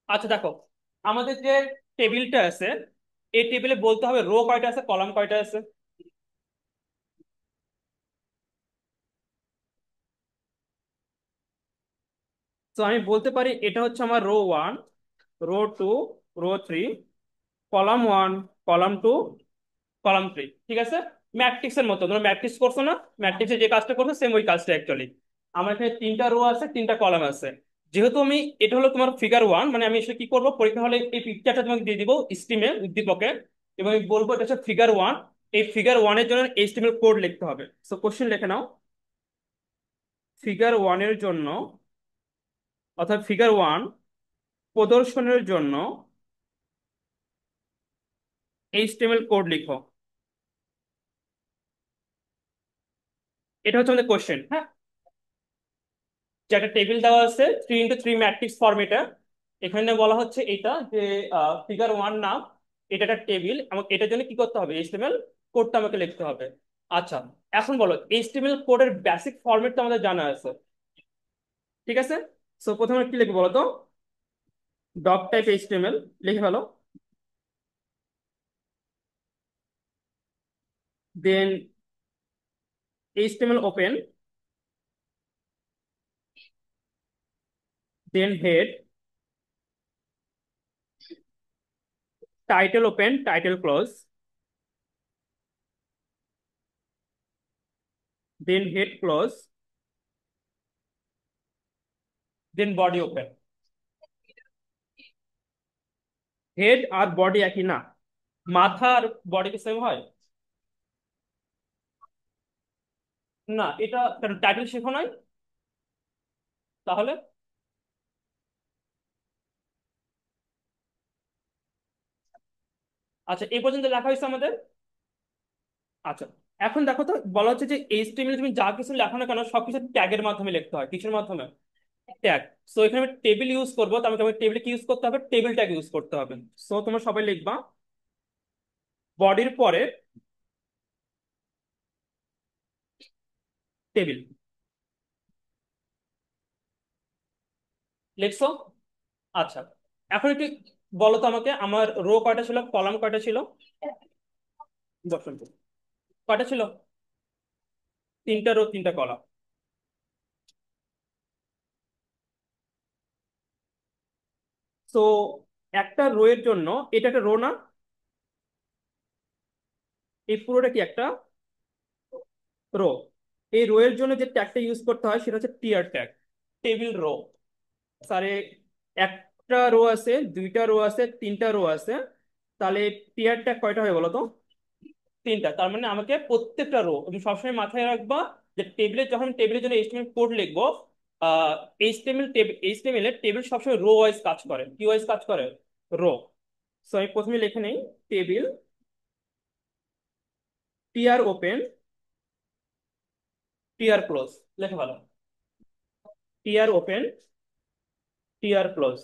আচ্ছা দেখো, আমাদের যে টেবিলটা আছে, এই টেবিলে বলতে হবে রো কয়টা আছে, কলাম কয়টা আছে। তো আমি বলতে পারি এটা হচ্ছে আমার row one, row two, row three, column one, column two, column three. ঠিক আছে, ম্যাট্রিক্স এর মতো, তোমরা ম্যাট্রিক্স করছো না, ম্যাট্রিক্সে যে কাজটা করছো সেম ওই কাজটা অ্যাকচুয়ালি। আমার এখানে তিনটা রো আছে, তিনটা কলাম আছে। যেহেতু আমি, এটা হলো তোমার ফিগার ওয়ান, মানে আমি এসে কি করবো, পরীক্ষা হলে এই পিকচারটা তোমাকে দিয়ে দিব স্ট্রিমে, উদ্দীপকে, এবং আমি বলবো এটা হচ্ছে ফিগার ওয়ান। এই ফিগার ওয়ানের জন্য এইচটিএমএল কোড লিখতে হবে। সো কোশ্চেন লিখে নাও, ফিগার ওয়ানের জন্য, অর্থাৎ ফিগার ওয়ান প্রদর্শনের জন্য এইচটিএমএল কোড লিখো। এটা হচ্ছে আমাদের কোশ্চেন, হ্যাঁ। যে একটা টেবিল দেওয়া আছে 3x3 ম্যাট্রিক্স ফরম্যাটে, এখানে বলা হচ্ছে এটা যে ফিগার ওয়ান নাম, এটা একটা টেবিল, আমাকে এটার জন্য কি করতে হবে, এইচটিএমএল কোডটা আমাকে লিখতে হবে। আচ্ছা, এখন বলো এইচটিএমএল কোডের বেসিক ফরম্যাট তো আমাদের জানা আছে, ঠিক আছে। সো প্রথমে কি লিখবো বলো তো, ডক টাইপ এইচটিএমএল লিখে ফেলো, then HTML open, then head, title open, title close, then head close, then body open. Head আর বডি একই না, মাথা আর বডি কি সেম হয়? না, এটা টাইটেল শেখো নাই তাহলে। আচ্ছা, এই পর্যন্ত লেখা হয়েছে আমাদের। আচ্ছা, এখন দেখো তো, বলা হচ্ছে যে এইচটিএমএল তুমি যা কিছু লেখো না কেন সবকিছু ট্যাগের মাধ্যমে লিখতে হয়, কিসের মাধ্যমে, ট্যাগ। সো এখানে আমি টেবিল ইউজ করবো, তো আমাকে টেবিল কি ইউজ করতে হবে, টেবিল ট্যাগ ইউজ করতে হবে। সো তোমরা সবাই লিখবা বডির পরে টেবিল, লিখছো? আচ্ছা, এখন একটু বলো তো আমাকে, আমার রো কয়টা ছিল, কলাম কয়টা ছিল, দর্শন কয়টা ছিল? তিনটা রো, তিনটা কলাম। সো একটা রো এর জন্য, এটা একটা রো না, এই পুরোটা কি একটা রো। এই রো এর জন্য যে ট্যাগটা ইউজ করতে হয় সেটা হচ্ছে টিয়ার ট্যাগ, টেবিল রো। স্যারে, একটা রো আছে, দুইটা রো আছে, তিনটা রো আছে, তাহলে টিয়ার ট্যাগ কয়টা হয় বলো তো? তিনটা। তার মানে আমাকে প্রত্যেকটা রো, তুমি সবসময় মাথায় রাখবা যে টেবিলে, যখন টেবিলের জন্য এইচটিএমএল কোড লিখবো, এইচটিএমএল এর টেবিল সবসময় রো ওয়াইজ কাজ করে, কি ওয়াইজ কাজ করে, রো। সো আমি প্রথমে লিখে নেই, table, TR open, TR close, লিখে ভালো, টিআর ওপেন, টিআর ক্লোজ,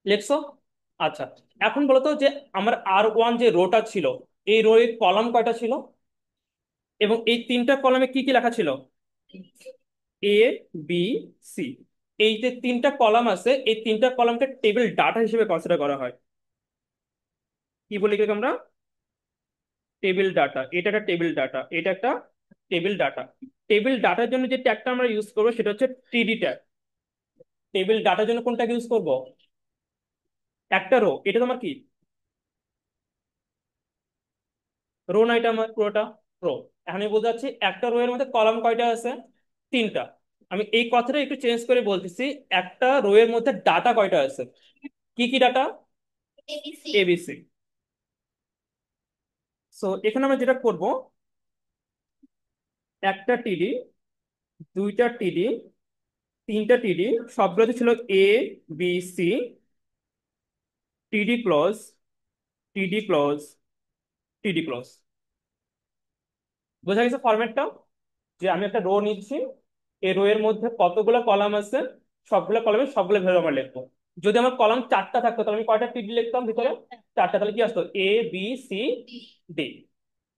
লিখছো? আচ্ছা, এখন বলো তো যে আমার আর ওয়ান যে রোটা ছিল, এই রো এর কলাম কয়টা ছিল, এবং এই তিনটা কলামে কি কি লেখা ছিল, এ, বি, সি। এই যে তিনটা কলাম আছে, এই তিনটা কলামকে টেবিল ডাটা হিসেবে কনসিডার করা হয়। কি বলি কি আমরা, টেবিল ডাটা, এটা একটা টেবিল ডাটা, এটা একটা টেবিল ডাটা। টেবিল ডাটার জন্য যে ট্যাগটা আমরা ইউজ করবো সেটা হচ্ছে টিডি ট্যাগ। টেবিল ডাটার জন্য কোন ট্যাগ ইউজ করবো, একটা রো, এটা তোমার কি রো না, এটা আমার পুরোটা রো। এখন আমি বুঝতে পারছি একটা রো এর মধ্যে কলাম কয়টা আছে, তিনটা। আমি এই কথাটা একটু চেঞ্জ করে বলতেছি, একটা রো এর মধ্যে ডাটা কয়টা আছে, কি কি ডাটা, এবিসি। সো এখানে আমরা যেটা করব, একটা টিডি, দুইটা টিডি, তিনটা টিডি, সবগুলোতে ছিল A, B, C, TD close, TD close, TD close. বোঝা গেছে ফরম্যাটটা, যে আমি একটা রো নিচ্ছি, এই রো এর মধ্যে কতগুলো কলাম আছে, সবগুলো কলামে সবগুলো ভ্যালু আমার লিখবো। যদি আমার কলাম চারটা থাকতো তাহলে আমি কয়টা টিডি লিখতাম ভিতরে, চারটা। তাহলে কি আসতো, এ, বি, সি, ডি।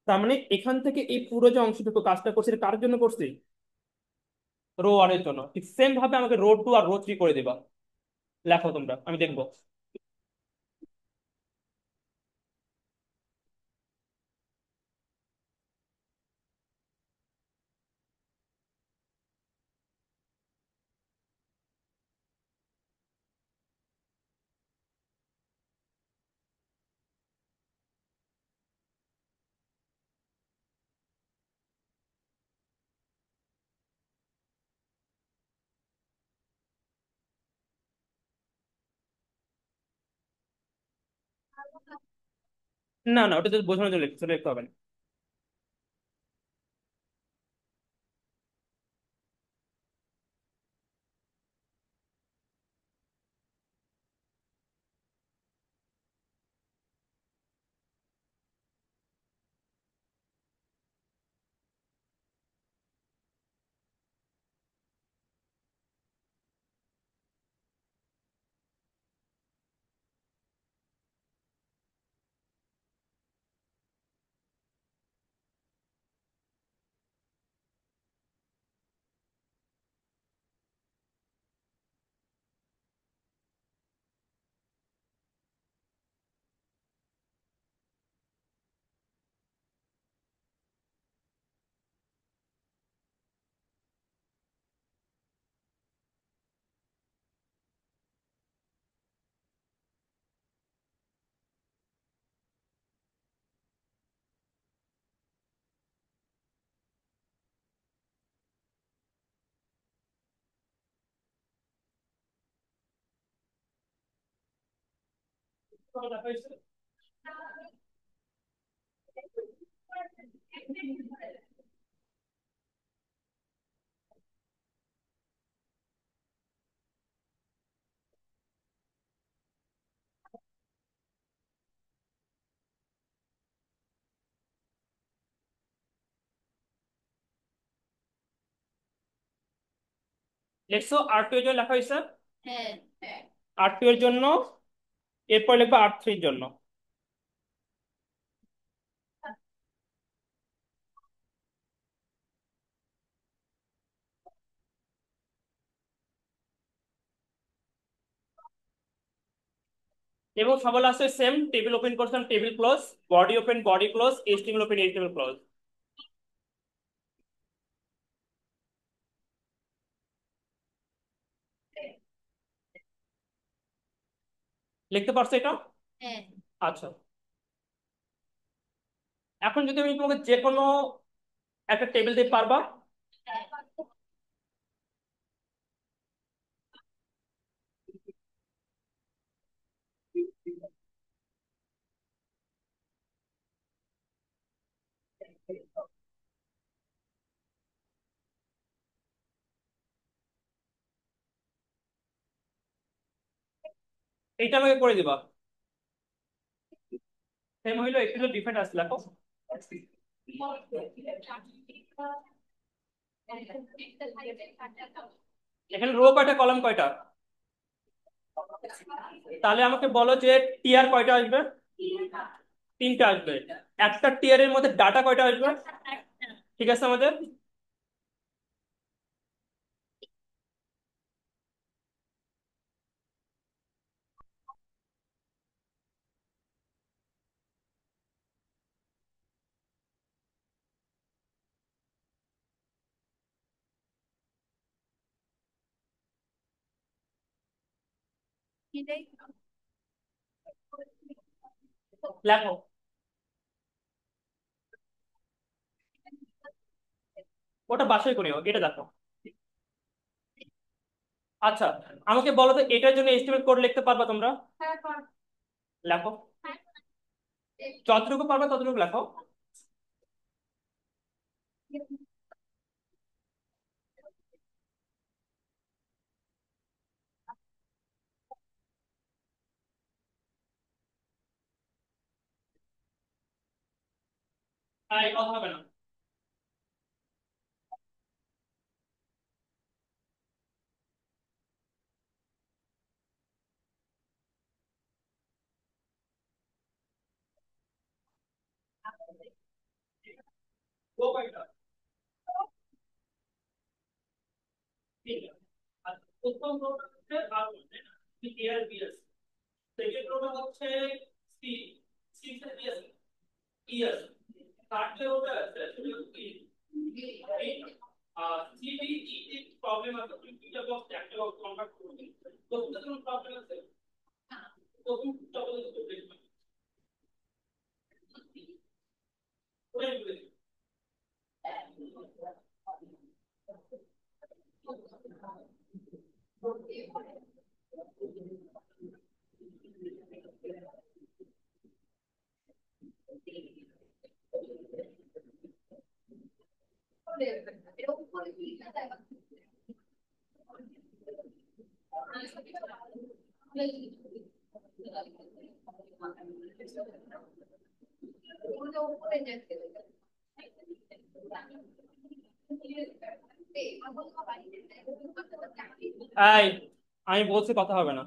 তার মানে এখান থেকে এই পুরো যে অংশটুকু কাজটা করছি এটা কার জন্য করছি, রো ওয়ানের জন্য ঠিক সেম ভাবে আমাকে রো টু আর রো থ্রি করে দিবা। লেখো তোমরা, আমি দেখবো। না না, ওটা যদি বোঝানোর জন্য লিখতে লিখতে হবে না। লিখছো আর টু এর জন্য লেখা হয়েছে, আর টু এর জন্য। এরপর লিখবো আর থ্রির জন্য। এবং সবল আছে সেম, টেবিল ওপেন করছিলাম, table close, body close, HTML open, HTML close. লিখতে পারছো এটা? আচ্ছা, এখন যদি আমি তোমাকে যে কোনো একটা টেবিল দিতে পারবা? এইটা আমাকে করে দিবা। সেম হইলো, একটু ডিফারেন্ট আসছে, লেখো। এখানে রো কয়টা, কলাম কয়টা? তাহলে আমাকে বলো যে টিয়ার কয়টা আসবে? তিনটা আসবে। একটা টিয়ারের মধ্যে ডাটা কয়টা আসবে? ঠিক আছে আমাদের। লেখো। ওটা বাসায় করিও, এটা দেখো। আচ্ছা, আমাকে বলো তো এটার জন্য এস্টিমেট কোড লিখতে পারবা তোমরা? লেখো। যতটুকু পারবা ততটুকু লেখো। তাই কথা হবে না। ও কয়টা? ঠিক আছে। আর প্রথম রোটা হচ্ছে আর এ আর বি আছে, সেকেন্ড রোটা হচ্ছে সি, সি তে বি আছে, ই আছে, থার্ড যে রোটা আছে সেটা হচ্ছে ই। আর সি ডি ই তে প্রবলেম আছে, তুমি দুইটা বক্স একটা বক্স কনভার্ট করবে, তো কোনো প্রবলেম আছে, প্রথম টপল করবে ওটাই বলে দিই। এই, আমি বলছি কথা হবে না।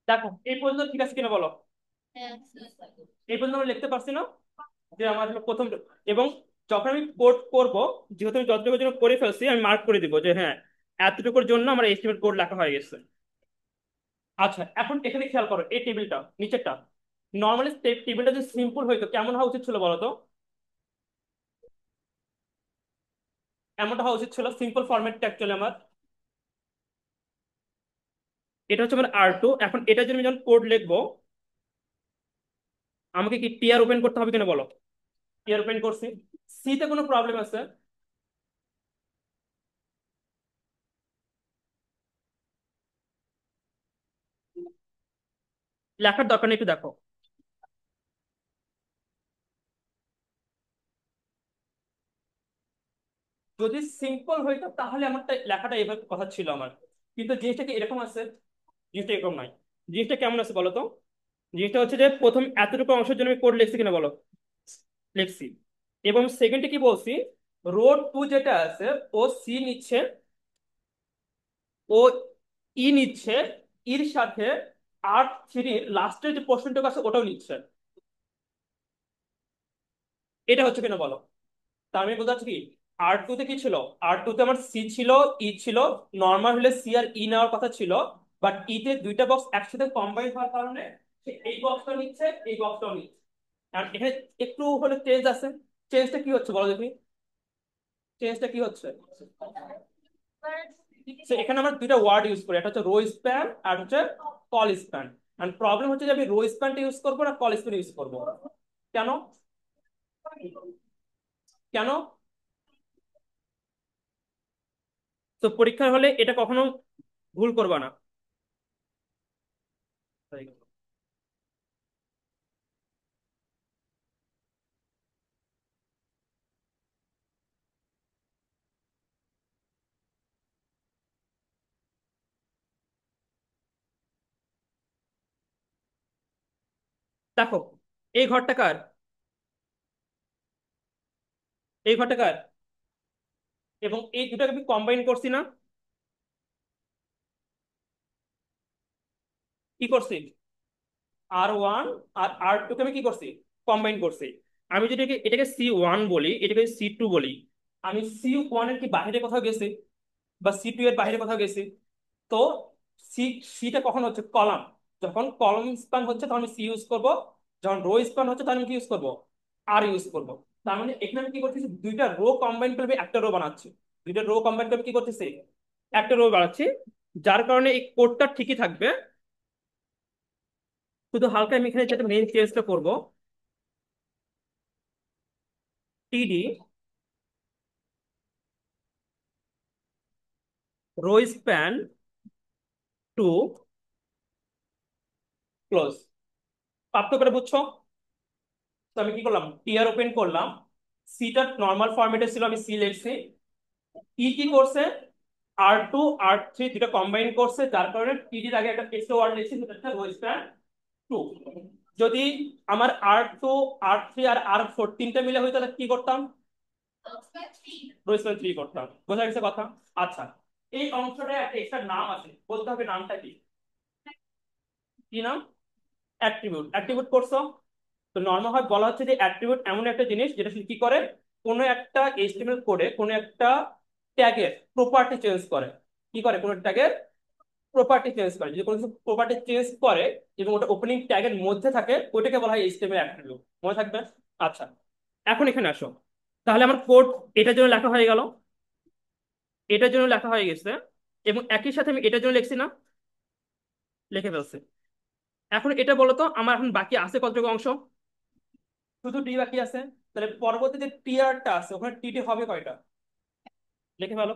দেখো এই পর্যন্ত ঠিক আছে কিনা বলো, এই পর্যন্ত আমরা লিখতে পারছি না যে আমার হলো প্রথম, এবং যখন আমি কোড করব, যেহেতু আমি যতটুকুর জন্য করে ফেলছি আমি মার্ক করে দিব যে হ্যাঁ এতটুকুর জন্য আমার এস্টিমেট কোড লেখা হয়ে গেছে। আচ্ছা এখন এখানে খেয়াল করো এই টেবিলটা নিচেরটা, নর্মালি টেবিলটা যদি সিম্পল হইতো কেমন হওয়া উচিত ছিল বলো তো? এমনটা হওয়া উচিত ছিল সিম্পল ফরম্যাটটা অ্যাকচুয়ালি আমার। এটা হচ্ছে আমার R2, এখন এটা যদি আমি যখন কোড লিখবো আমাকে কি টিআর ওপেন করতে হবে কিনা বলো? টিআর ওপেন করছি। সি তে কোনো প্রবলেম আছে? লেখার দরকার নেই, একটু দেখো। যদি সিম্পল হইতো তাহলে আমার লেখাটা এইভাবে কথা ছিল আমার, কিন্তু জিনিসটা কি এরকম আছে? জিনিসটা এরকম নাই। জিনিসটা কেমন আছে বলো তো? জিনিসটা হচ্ছে যে প্রথম এতটুকু অংশের জন্য আমি কোড লিখছি কিনা বলো? লিখছি। এবং সেকেন্ডে কি বলছি, রোড টু যেটা আছে ও সি নিচ্ছে, ও ই নিচ্ছে, ইর সাথে আর থ্রি লাস্টের যে পোর্শনটুকু আছে ওটাও নিচ্ছে। এটা হচ্ছে কিনা বলো? তার মানে বোঝা যাচ্ছে কি R2 তে কি ছিল, R2 তে আমার সি ছিল, ই ছিল, নর্মাল হলে সি আর ই নেওয়ার কথা ছিল, বাট ই তে দুইটা বক্স একসাথে কম্বাইন হওয়ার কারণে সে এই বক্সটা নিচ্ছে এই বক্সটাও নিচ্ছে। আর এখানে একটু হলে চেঞ্জ আছে। চেঞ্জটা কি হচ্ছে বলো দেখি, চেঞ্জটা কি হচ্ছে? So, এখানে আমরা দুইটা ওয়ার্ড ইউজ করি, একটা হচ্ছে রো স্প্যান আর হচ্ছে কল স্প্যান। এন্ড প্রবলেম হচ্ছে যে আমি রো স্প্যানটা ইউজ করবো না কল স্প্যান ইউজ করবো? কেন? কেন? তো পরীক্ষার হলে এটা কখনো ভুল করবা না। দেখো এই ঘরটা কার, এই ঘরটা কার, এবং এই দুটাকে আমি কম্বাইন করছি না? কি করছি? R1 আর R2 কে আমি কি করছি? কম্বাইন করছি। আমি যদি এটাকে C1 বলি, এটাকে C2 বলি, আমি C1 এর কি বাইরে কোথাও গেছি, বা C2 এর বাইরে কোথাও গেছি? তো সি, সিটা কখন হচ্ছে কলাম, যখন কলাম স্প্যান হচ্ছে তখন আমি সি ইউজ করব, যখন রো স্প্যান হচ্ছে তখন আমি কি ইউজ করব? আর ইউজ করব। তার মানে এখানে আমি কি করতেছি, দুইটা রো কম্বাইন করে আমি একটা রো বানাচ্ছি, দুইটা রো কম্বাইন করে আমি কি করতেছি, একটা রো বানাচ্ছি। যার কারণে এই কোডটা ঠিকই থাকবে, শুধু হালকা আমি এখানে যেটা মেইন চেঞ্জটা করব, টিডি রো স্প্যান টু ক্লোজ। পার্থক্যটা বুঝছো? তো আমি কি করলাম, টিআর ওপেন করলাম, সিটা নর্মাল ফরম্যাটে ছিল, আমি সি লিখছি। ই কি করছে, R2 R3 দুটো কম্বাইন করছে, যার কারণে টিডির আগে একটা এক্সট্রা ওয়ার্ড লিখছি, সেটা হচ্ছে রো স্প্যান টু। যদি আমার R2 R3 আর R4 তিনটা মিলে হইতো তাহলে কি করতাম, রো স্প্যান থ্রি করতাম। বোঝা গেছে কথা? আচ্ছা, এই অংশটা একটা এক্সট্রা নাম আছে, বলতে হবে নামটা কি। কি নাম? অ্যাট্রিবিউট। অ্যাট্রিবিউট করছো? তো নর্মাল ভাবে বলা হচ্ছে যে অ্যাট্রিবিউট এমন একটা জিনিস যেটা শুধু কি করে, কোনো একটা এইচটিএমএল কোডে কোনো একটা ট্যাগের প্রপার্টি চেঞ্জ করে। কি করে, কোনো ট্যাগের প্রপার্টি চেঞ্জ করে। যদি কোনো কিছু প্রপার্টি চেঞ্জ করে এবং ওটা ওপেনিং ট্যাগের মধ্যে থাকে, ওইটাকে বলা হয় এইচটিএমএল অ্যাট্রিবিউট। মনে থাকবে? আচ্ছা, এখন এখানে আসো। তাহলে আমার কোড এটার জন্য লেখা হয়ে গেল, এটার জন্য লেখা হয়ে গেছে, এবং একই সাথে আমি এটার জন্য লিখছি না, লিখে ফেলছি। এখন এটা বলো তো, আমার এখন বাকি আছে কতটুকু অংশ? শুধু টি বাকি আছে। তাহলে পরবর্তী যে টিআরটা আছে ওখানে টিটি হবে কয়টা, লিখে ফেলো।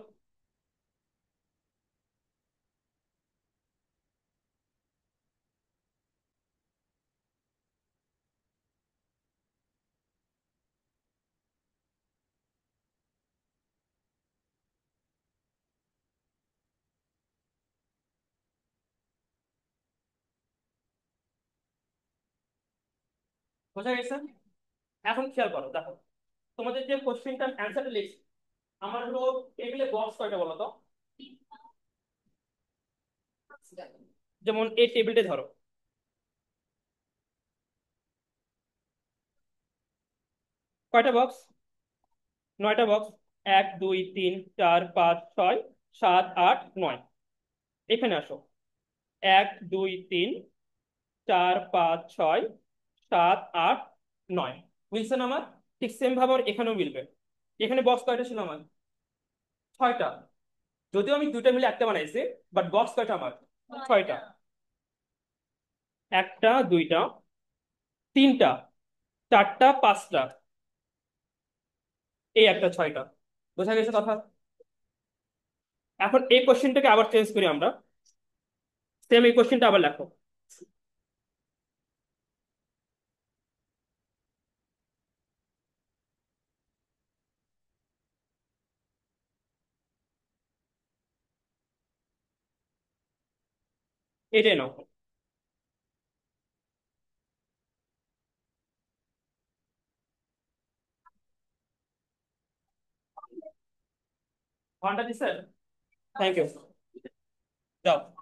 বোঝা গেছে? এখন খেয়াল করো, দেখো তোমাদের যে কোশ্চেনটার অ্যান্সারটা লিখছি, আমার হলো টেবিলে বক্স কয়টা বলো তো। যেমন এই টেবিলটা ধরো, কয়টা বক্স? 9টা বক্স। 1 2 3 4 5 6 7 8 9। এখানে আসো, 1 2 3 4 5 6 7 8 9। মিলছে না আমার? ঠিক সেম ভাবে আমার এখানেও মিলবে। এখানে বক্স কয়টা ছিল আমার? 6টা। যদিও আমি দুইটা মিলে একটা বানাইছি, বাট বক্স কয়টা আমার? 6টা। একটা, দুইটা, তিনটা, চারটা, পাঁচটা, এই একটা, 6টা। বোঝা গেছে কথা? এখন এই কোশ্চেনটাকে আবার চেঞ্জ করি আমরা, সেম এই কোশ্চেনটা আবার লেখো। এটাই নাও। ঘন্টা দিছে। Thank you. যাও।